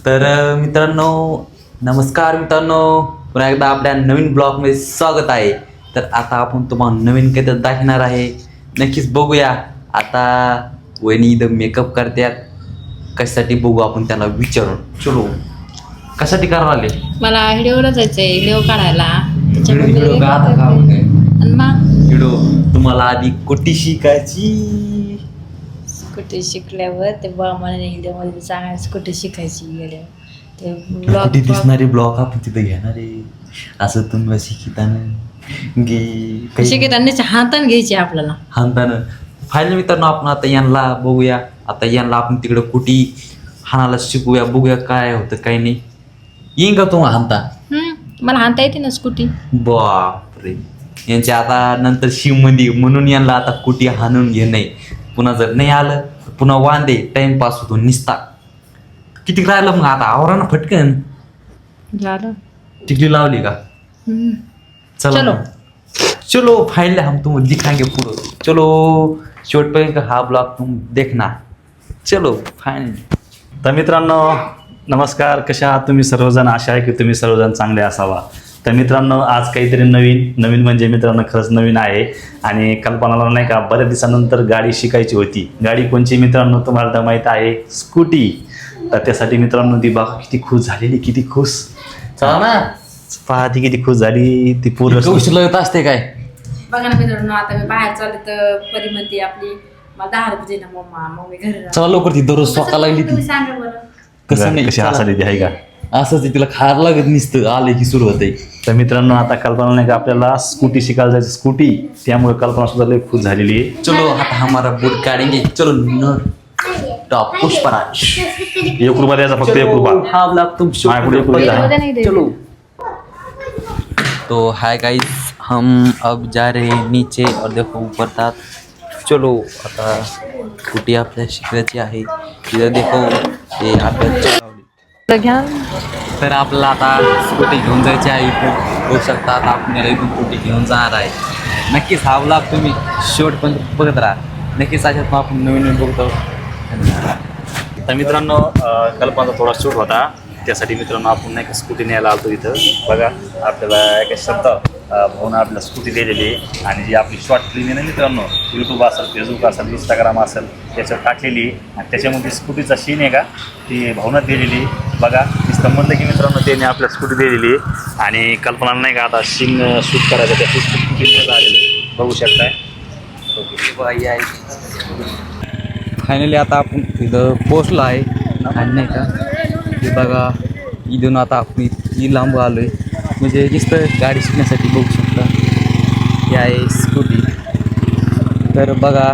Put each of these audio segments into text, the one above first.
तर मित्रांनो, नमस्कार मित्रांनो, पुन्हा एकदा आपल्या नवीन ब्लॉगमध्ये स्वागत आहे. तर आता आपण तुम्हाला नवीन काहीतरी दाखवणार आहे. नक्कीच बघूया. आता वहिनी इथं मेकअप करतात, कशासाठी बघू आपण त्यांना विचारून. चलो, कशासाठी करायला आले? मला व्हिडिओला जायचंय, व्हिडिओ काढायला. व्हिडिओ का आता का आणि मग व्हिडिओ तुम्हाला आधी कुठे शिकायची? कुठे शिकल्यावर ते मला व्हिडिओमध्ये सांगायचं कुठे शिकायची व्हिडिओ ते कुठे ब्लॉग दिसणारे ब्लॉग आपण तिथे घेणार आहे. असं तुम्ही शिकिताना गे शिकताना हाताने घ्यायची आपल्याला. हाणताना फायनल मित्रांनो, आपण आता यांना बघूया. आता यांना आपण तिकडं कुठे हाणाला शिकूया, बघूया काय होतं काय नाही. येईन का तुम्हाला हाणता? मला हाणता येते ना स्कूटी. बापरे, यांच्या आता नंतर शिवमध्ये म्हणून यांना आता कुठे हाणून घेणे. पुन्हा जर नाही आलं तर पुन्हा वांदे, टाइमपास होतो निसता. किती राहिलं मग आता? आवरा ना फटकन. झालं. टिकली लावली का? चलो चलो. चलो फाइनली हम तुम दिखाएंगे पूरा. चलो शेवटपर्यंत हा ब्लॉग तुम देखना. चलो फायनली. तर मित्रांनो नमस्कार, कशा आहात तुम्ही सर्वजण? आशा आहे की तुम्ही सर्वजण चांगले असावा. तर मित्रांनो, आज काहीतरी नवीन म्हणजे मित्रांनो खरंच नवीन आहे. आणि कल्पनाला नाही का बऱ्याच दिवसानंतर गाडी शिकायची होती. गाडी कोणची मित्रांनो तुम्हाला तर माहीत आहे, स्कूटी. तर त्यासाठी मित्रांनो ती बघा किती खुश झालेली, किती खुश. चला ना. पहा ती किती खुश झाली. ती पूर्ण उशीर लागत असते काय? बघा ना मित्रांनो, आता मी बाहेर चालले तर परी म्हणते आपली मला 10 रुपये दे ना मम्मा, मग मी घरी राहते. चला लवकर, ती दररोज स्वतः लागली ती. तुम्ही सांगा बरं. कसं नाही, कशी हसाली ती आहे का? असंच आहे, तिला खायला लागत नसतं, आले की सुरू होते. तर मित्रांनो आता कल्पना नाही का आपल्याला स्कूटी शिकायला जायचं, स्कूटी. त्यामुळे कल्पना सुद्धा लई खुश झालेली आहे. चलो आता हमारा बूट काढेंगे. चलो न टॉप पुष्पराज. 1 रुपया द्यायचा, फक्त 1 रुपया. हा ब्लॉग तुम माझ्या पुढे 1 रुपया उद्या द्या. नाही दे. चलो. तो हाय गाइस, हम अब जा रहे हैं नीचे और देखो ऊपर था. चलो आता कुठे आपल्याला शिकायची आहे. तिथं देखो हे आपल्याला घ्या. तर आपल्याला आता स्कूटी घेऊन जायची आहे. इथून होऊ शकता आता आपल्याला इथून स्कूटी घेऊन जाणार आहे. नक्कीच हा ब्लॉग तुम्ही शेवटपर्यंत बघत राहा. नक्कीच अशात आपण नवीन बघतो. तर मित्रांनो कल्पनाचा थोडा शूट होता, त्यासाठी मित्रांनो आपण नाही का स्कूटी न्यायला आलतो इथं. बघा आपल्याला एका शब्द भाऊन आपल्याला स्कूटी दिलेली आहे. आणि जी आपली शॉर्ट फिल्म आहे ना मित्रांनो, यूट्यूब असेल, फेसबुक असेल, इंस्टाग्राम असेल, त्याच्यावर टाकलेली आहे. आणि त्याच्यामध्ये स्कूटीचा सीन आहे का ती भाऊनात दिलेली. बघा नुसतं म्हणलं की मित्रांनो त्याने आपल्याला स्कूटी दिलेली आहे. आणि कल्पना नाही का आता सीन शूट करायचं, त्याची स्कूटी आलेली बघू शकताय. फायनली आता आपण इथं पोचलो आहे. आणि नाही का हे बघा, इथून आता आपण इतकी लांब आलो आहे, म्हणजे नुसतं गाडी शिकण्यासाठी बघू शकता. ही आहे स्कूटी. तर बघा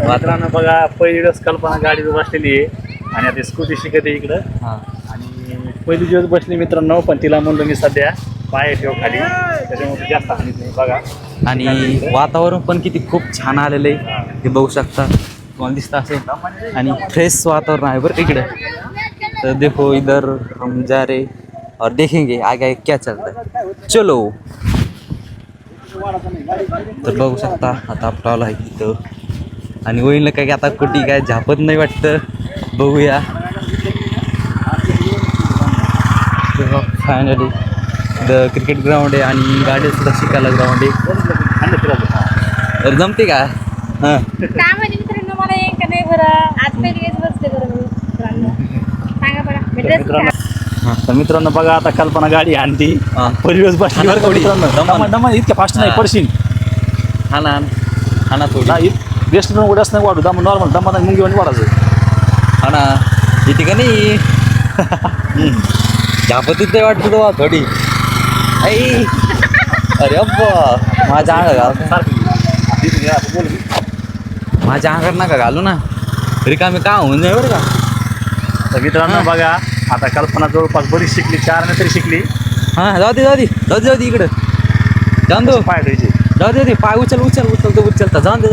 मित्रांनो बघा पहिली दिवस कल्पना गाडीवर बसलेली आहे आणि आता स्कूटी शिकते इकडं. हां, आणि पहिली दिवस बसली मित्रांनो, पण तिला म्हणलं मी सध्या पाय ठेव खाली, त्याच्यामुळे जास्त हानीत नाही. बघा आणि वातावरण पण किती खूप छान आलेलं आहे, हे बघू शकता. तुम्हाला दिसतं असेल. आणि फ्रेश वातावरण आहे बरं इकडे. तर देखो इधर हम जा रहे और देखेंगे आगे क्या चलता है. चलो. तर बघू शकता आता आपला आहे तिथं. आणि होईल काय की आता कुठे काय झापत नाही वाटतं. बघूया. फायनली द क्रिकेट ग्राउंड आहे आणि गाडी सुद्धा शिकायला ग्राउंड आहे. तर जमते का? हां, काय म्हणजे मित्रांनो, मला एक का नाही बरं, आज पहिली वेळेस बसते बरं मी मित्रांनो. सांगा बरं. तर मित्रांनो बघा आता कल्पना गाडी आणती. हां. पहिली दिवस बसली बरं का मित्रांनो. दमा इतक्या फास्ट नाही पडशील. हा ना, हा ना थोडी. नाही बेस्ट उडाच नाही वाढू, दम नॉर्मल दमा मुंगी आणि वाढायचं. हा ना, येते का नाही? झापतीच नाही वाटतं तो थोडी. आई अरे अब्बा, माझ्या अंगात बोल. माझ्या अंगात नका घालू ना, रिकामी का होऊन जाईल बरं का. तर मित्रांनो बघा आता कल्पना जवळपास बरीच शिकली, 4 तरी शिकली. हां, जाऊ दे इकडं. जाऊन दे पाय ठेवायचे. जाऊ दे पाय उचलता जाऊन दे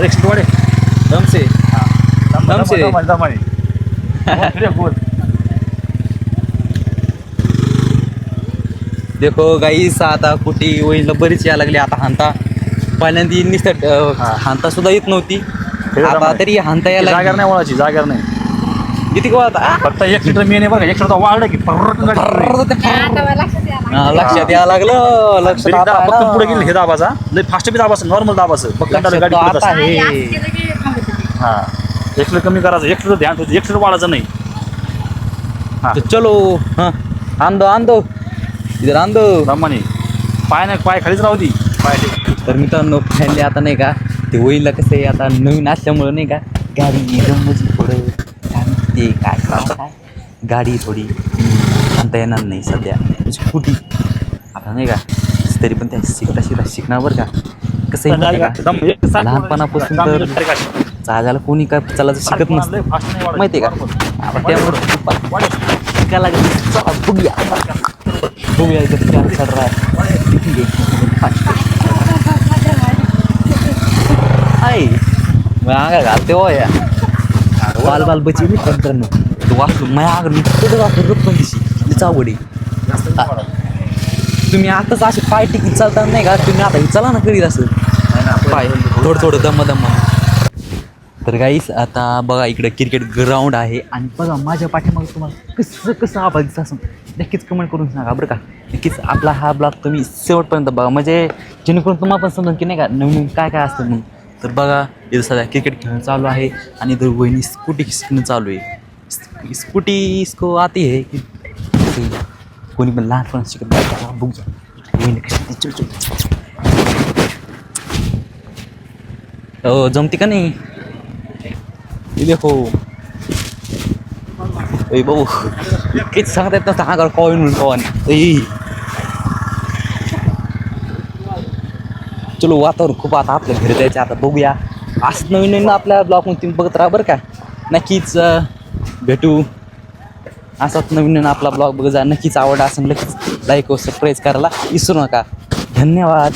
रिक्स वाढे दमसे. दमाने बोल. देखो गाईस आता कुठे होईल बरीच यायला लागली. आता हांता पहिल्यांदा नुसतं हांता सुद्धा येत नव्हती, आता तरी हांता यायला जागर नाही वळाची, जागर नाही. किती वाजता फक्त 1 लिटर मेन बघा 1 लिटर वाढलं की फर्रकन गाडी फिरते. लक्षात यावं लागलं लक्षात तरी आता फक्त आलं. पुढे गेलं हे दाबाचा लय फास्ट बी दाबाचं नॉर्मल दाबाचं बघ कंटाळलं लक्षात गाडी तो फिरत आता असते. आहे हा 1 लिटर कमी करायचं 1 लिटर ध्यान ठेवायचं 1 लिटर वाढायचं नाही. हा तो चलो हाँ आण दो इधर आण दो. दमाने पाय खालीच राहू दी पाय ठेव. तर मित्रांनो फायनली आता नाही का ते होईला कसं आहे आता नवीन असल्यामुळं नाही का गाडी रमजी थोडं काय म्हणते काय गाडी थोडी आणता येणार नाही सध्या स्कूटी आता नाही का तरी पण त्या शिकणार बरं का कसं आहे माहिती आहे दम एक का साथ लहानपणापासून दम तर एक गाडी. चालायला कोणी काय चालायचं शिकत लय नसतं fast नाही वाढायचं. माहिती आहे का आता त्यामुळे शिकायला लागेल चला बघूया इथं काय चालू आहे मग अंगा घालते हो या बाल बची मी पंतरनं तो वाचलो माझ्या अंगा मी कुठं वाचलो पण दिशी तीच आवड आहे. तुम्ही आताच असे पाय टिकीत चालता नाही का तुम्ही आता चला ना करीत असं पाय थोडं दम तर गाईस आता बघा इकडे क्रिकेट ग्राउंड आहे आणि बघा माझ्या पाठीमागे तुम्हाला कसं आवाज दिसत असं नक्कीच कमेंट करून सांगा बरं का. नक्कीच आपला हा ब्लॉग तुम्ही शेवटपर्यंत बघा म्हणजे जेणेकरून तुम्हाला पण समजा की नाही का नवीन काय असतं मग. तर बघा इथं सध्या क्रिकेट खेळणं चालू आहे आणि इथं वहिनी स्कूटी शिकणं चालू आहे. स्कूटी इसको आती आहे की कोणी पण लहानपण शिकत नाही बघू वहिनी कशी चल जमते का नाही देखो ए भाऊ इतकेच सांगता येत नसतं हा कॉइन म्हणून कॉन चलो वातावरण खूप आता आपल्या घरी जायचं आता बघूया असं नवीन आपल्या ब्लॉगमध्ये तुम्ही बघत राहा बरं का. नक्कीच भेटू असाच नवीन आपला ब्लॉग बघा नक्कीच आवडला असं नक्कीच लाईक व सबस्क्राईब करायला विसरू नका. धन्यवाद.